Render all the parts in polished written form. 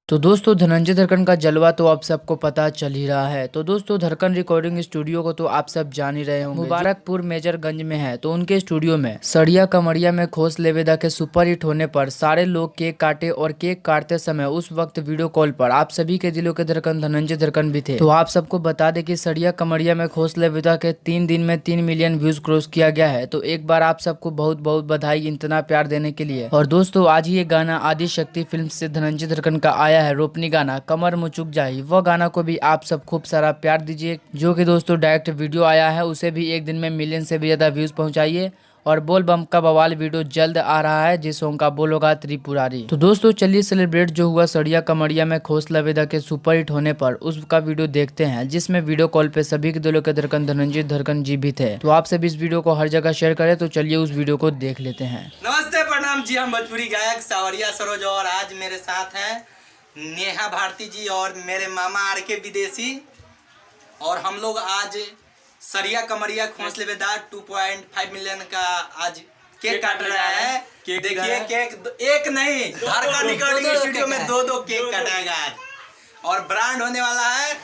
तो दोस्तों धनंजय धड़कन का जलवा तो आप सबको पता चल ही रहा है। तो दोस्तों धड़कन रिकॉर्डिंग स्टूडियो को तो आप सब जान ही रहे होंगे, मुबारकपुर मेजरगंज में है। तो उनके स्टूडियो में सड़िया कमरिया में खोस लेवेदा के सुपर हिट होने पर सारे लोग केक काटे और केक काटते समय उस वक्त वीडियो कॉल पर आप सभी के दिलों के धड़कन धनंजय धड़कन भी थे। तो आप सबको बता दें कि सड़िया कमरिया में खोस लेवेदा के 3 दिन में 3 मिलियन व्यूज क्रॉस किया गया है। तो एक बार आप सबको बहुत बहुत बधाई इतना प्यार देने के लिए। और दोस्तों आज ही ये गाना आदि शक्ति फिल्म से धनंजय धड़कन का आया है, रोपनी गाना कमर मुचुक जाई। वह गाना को भी आप सब खूब सारा प्यार दीजिए, जो कि दोस्तों डायरेक्ट वीडियो आया है उसे भी एक दिन में मिलियन से भी ज्यादा व्यूज पहुंचाइए। और बोल बम का बवाल वीडियो जल्द आ रहा है, जिस सॉन्ग का बोल होगा त्रिपुरारी। तो दोस्तों चलिए सेलिब्रेट जो हुआ सड़िया कमरिया में खोस लवेदा के सुपर हिट होने पर उसका वीडियो देखते हैं, जिसमें वीडियो कॉल पे सभी के दिलों के धड़कन धनंजय धड़कन जी भी थे। तो आप सभी इस वीडियो को हर जगह शेयर करें। तो चलिए उस वीडियो को देख लेते हैं। नमस्ते प्रणाम जी, हम भोजपुरी गायक सावरिया सरोज और आज मेरे साथ हैं नेहा भारती जी और मेरे मामा आर के विदेशी। और हम लोग आज सरिया कमरिया खोस लेवेदार 2.5 मिलियन का आज केक काट रहा है। देखिए केक एक नहीं, धड़कन रिकॉर्डिंग स्टूडियो में दो केक काटेगा आज और ब्रांड होने वाला है।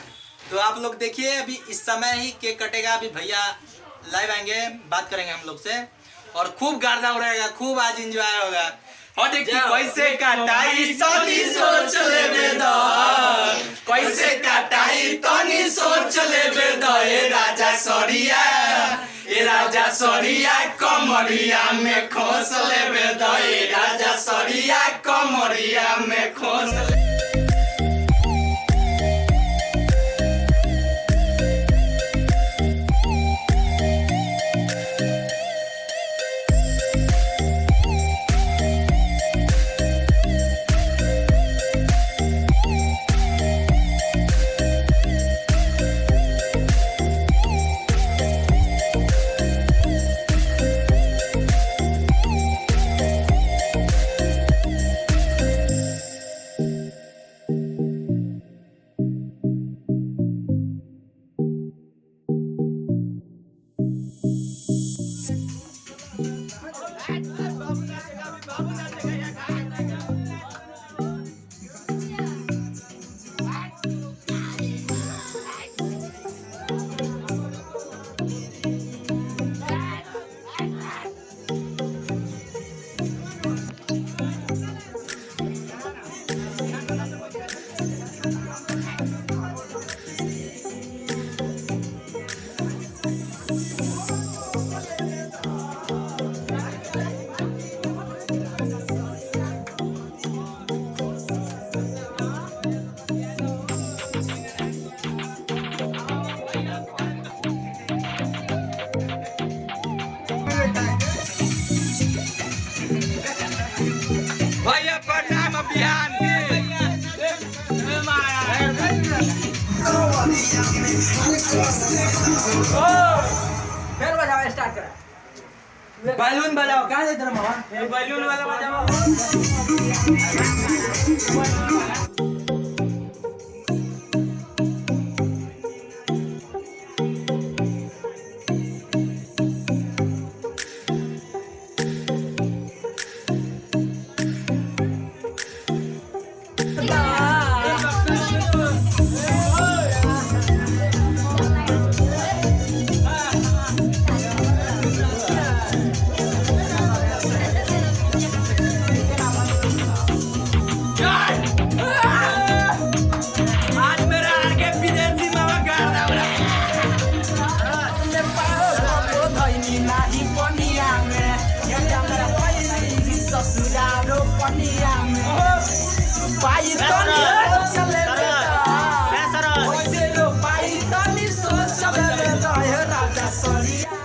तो आप लोग देखिए, अभी इस समय ही केक कटेगा। अभी भैया लाइव आएंगे, बात करेंगे हम लोग से और खूब गार्दा हो रहेगा, खूब आज एंजॉय होगा। और देखिए कैसे काटाई तनी सोच लेबे द, कैसे काटाई तनी सोच लेबे द। ए राजा सरिया, ए राजा सरिया कमरिया में खोस लेबे द। ए राजा सरिया कमरिया में खोस ले। भैया प्रणाम अभियान फिर बजाओ, स्टार्ट करा। बैलून बजाओ, कहाँ जाते हो मामा? बैलून वाला बजाओ। राजा सरिया